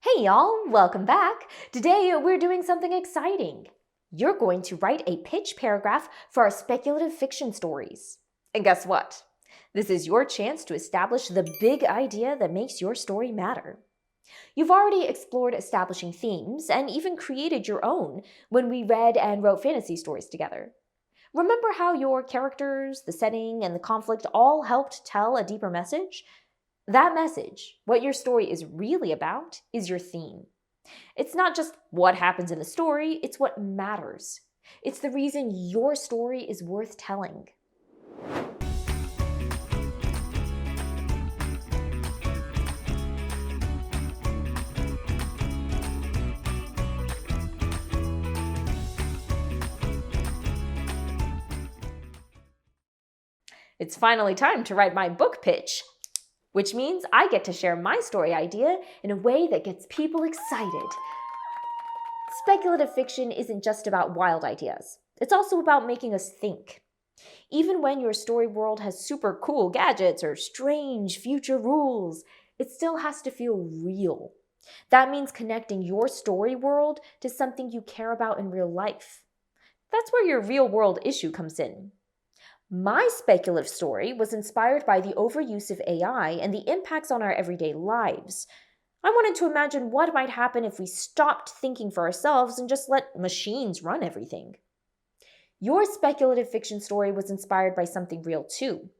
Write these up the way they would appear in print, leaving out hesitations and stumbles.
Hey y'all, welcome back. Today we're doing something exciting. You're going to write a pitch paragraph for our speculative fiction stories. And guess what? This is your chance to establish the big idea that makes your story matter. You've already explored establishing themes and even created your own when we read and wrote fantasy stories together. Remember how your characters, the setting, and the conflict all helped tell a deeper message? That message, what your story is really about, is your theme. It's not just what happens in the story, it's what matters. It's the reason your story is worth telling. It's finally time to write my book pitch, which means I get to share my story idea in a way that gets people excited. Speculative fiction isn't just about wild ideas. It's also about making us think. Even when your story world has super cool gadgets or strange future rules, it still has to feel real. That means connecting your story world to something you care about in real life. That's where your real world issue comes in. My speculative story was inspired by the overuse of AI and the impacts on our everyday lives. I wanted to imagine what might happen if we stopped thinking for ourselves and just let machines run everything. Your speculative fiction story was inspired by something real too.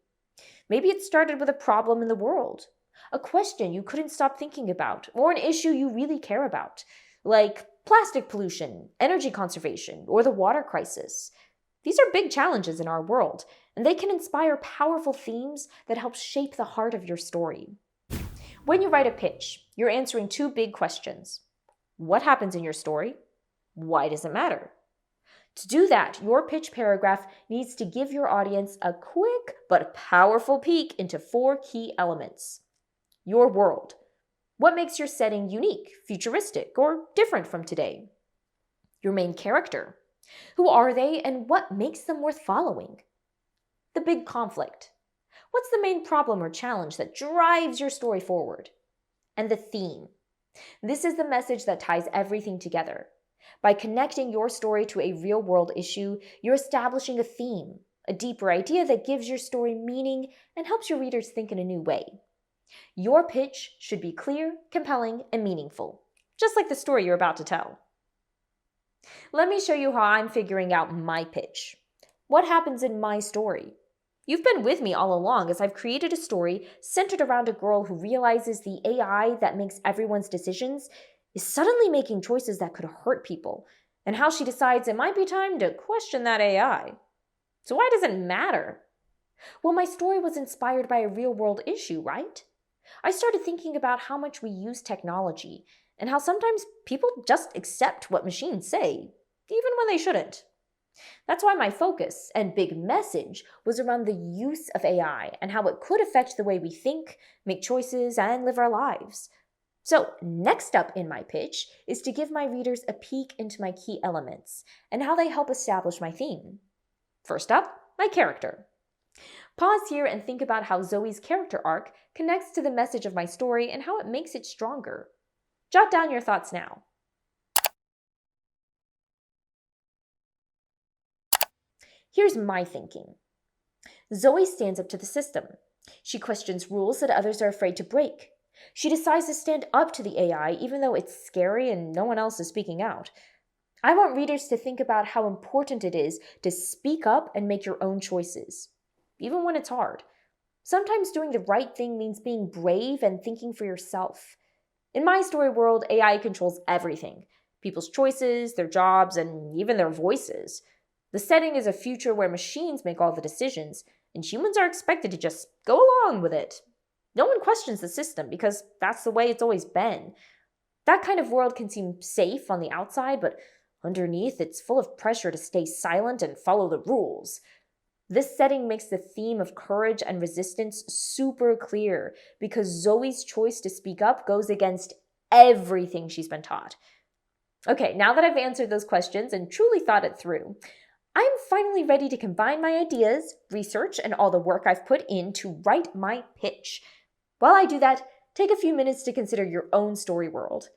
Maybe it started with a problem in the world, a question you couldn't stop thinking about, or an issue you really care about, like plastic pollution, energy conservation, or the water crisis. These are big challenges in our world, and they can inspire powerful themes that help shape the heart of your story. When you write a pitch, you're answering two big questions. What happens in your story? Why does it matter? To do that, your pitch paragraph needs to give your audience a quick but powerful peek into four key elements. Your world. What makes your setting unique, futuristic, or different from today? Your main character. Who are they and what makes them worth following? The big conflict. What's the main problem or challenge that drives your story forward? And the theme. This is the message that ties everything together. By connecting your story to a real-world issue, you're establishing a theme, a deeper idea that gives your story meaning and helps your readers think in a new way. Your pitch should be clear, compelling, and meaningful, just like the story you're about to tell. Let me show you how I'm figuring out my pitch. What happens in my story? You've been with me all along as I've created a story centered around a girl who realizes the AI that makes everyone's decisions is suddenly making choices that could hurt people, and how she decides it might be time to question that AI. So why does it matter? Well, my story was inspired by a real-world issue, right? I started thinking about how much we use technology, and how sometimes people just accept what machines say, even when they shouldn't. That's why my focus and big message was around the use of AI and how it could affect the way we think, make choices, and live our lives. So, next up in my pitch is to give my readers a peek into my key elements and how they help establish my theme. First up, my character. Pause here and think about how Zoe's character arc connects to the message of my story and how it makes it stronger. Jot down your thoughts now. Here's my thinking. Zoe stands up to the system. She questions rules that others are afraid to break. She decides to stand up to the AI even though it's scary and no one else is speaking out. I want readers to think about how important it is to speak up and make your own choices, even when it's hard. Sometimes doing the right thing means being brave and thinking for yourself. In my story world, AI controls everything. People's choices, their jobs, and even their voices. The setting is a future where machines make all the decisions, and humans are expected to just go along with it. No one questions the system because that's the way it's always been. That kind of world can seem safe on the outside, but underneath it's full of pressure to stay silent and follow the rules. This setting makes the theme of courage and resistance super clear because Zoe's choice to speak up goes against everything she's been taught. Okay, now that I've answered those questions and truly thought it through, I'm finally ready to combine my ideas, research, and all the work I've put in to write my pitch. While I do that, take a few minutes to consider your own story world.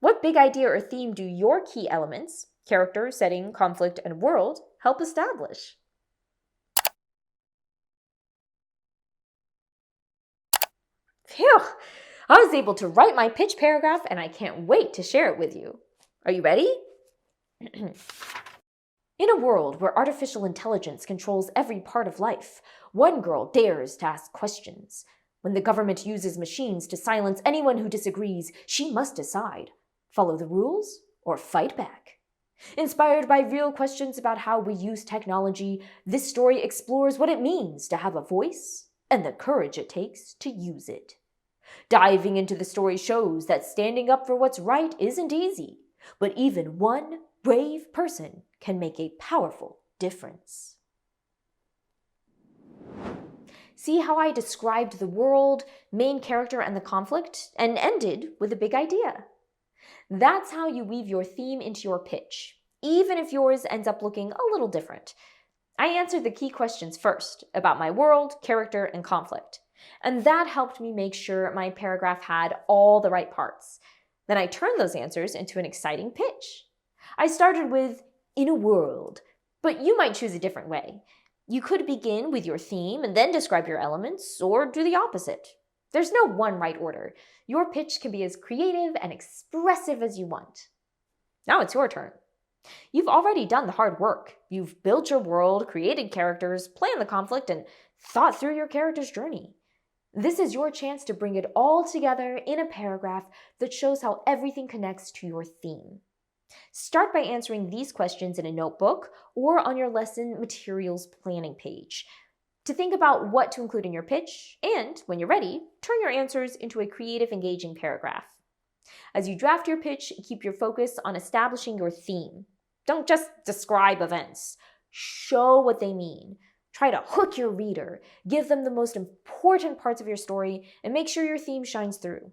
What big idea or theme do your key elements, character, setting, conflict, and world, help establish? Phew! I was able to write my pitch paragraph and I can't wait to share it with you. Are you ready? In a world where artificial intelligence controls every part of life, one girl dares to ask questions. When the government uses machines to silence anyone who disagrees, she must decide: follow the rules or fight back. Inspired by real questions about how we use technology, this story explores what it means to have a voice and the courage it takes to use it. Diving into the story shows that standing up for what's right isn't easy, but even one brave person can make a powerful difference. See how I described the world, main character, and the conflict, and ended with a big idea? That's how you weave your theme into your pitch, even if yours ends up looking a little different. I answered the key questions first about my world, character, and conflict, and that helped me make sure my paragraph had all the right parts. Then I turned those answers into an exciting pitch. I started with, in a world, but you might choose a different way. You could begin with your theme and then describe your elements, or do the opposite. There's no one right order. Your pitch can be as creative and expressive as you want. Now it's your turn. You've already done the hard work. You've built your world, created characters, planned the conflict, and thought through your character's journey. This is your chance to bring it all together in a paragraph that shows how everything connects to your theme. Start by answering these questions in a notebook or on your lesson materials planning page to think about what to include in your pitch, and when you're ready, turn your answers into a creative, engaging paragraph. As you draft your pitch, keep your focus on establishing your theme. Don't just describe events. Show what they mean. Try to hook your reader, give them the most important parts of your story, and make sure your theme shines through.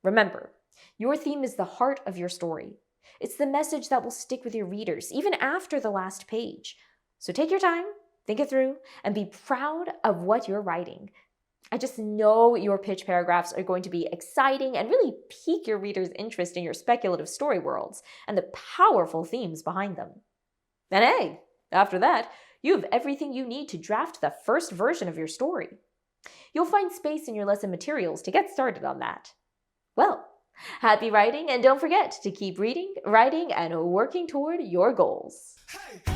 Remember, your theme is the heart of your story. It's the message that will stick with your readers, even after the last page. So take your time, think it through, and be proud of what you're writing. I just know your pitch paragraphs are going to be exciting and really pique your readers' interest in your speculative story worlds and the powerful themes behind them. And hey, after that, you have everything you need to draft the first version of your story. You'll find space in your lesson materials to get started on that. Well, happy writing, and don't forget to keep reading, writing, and working toward your goals. Hey.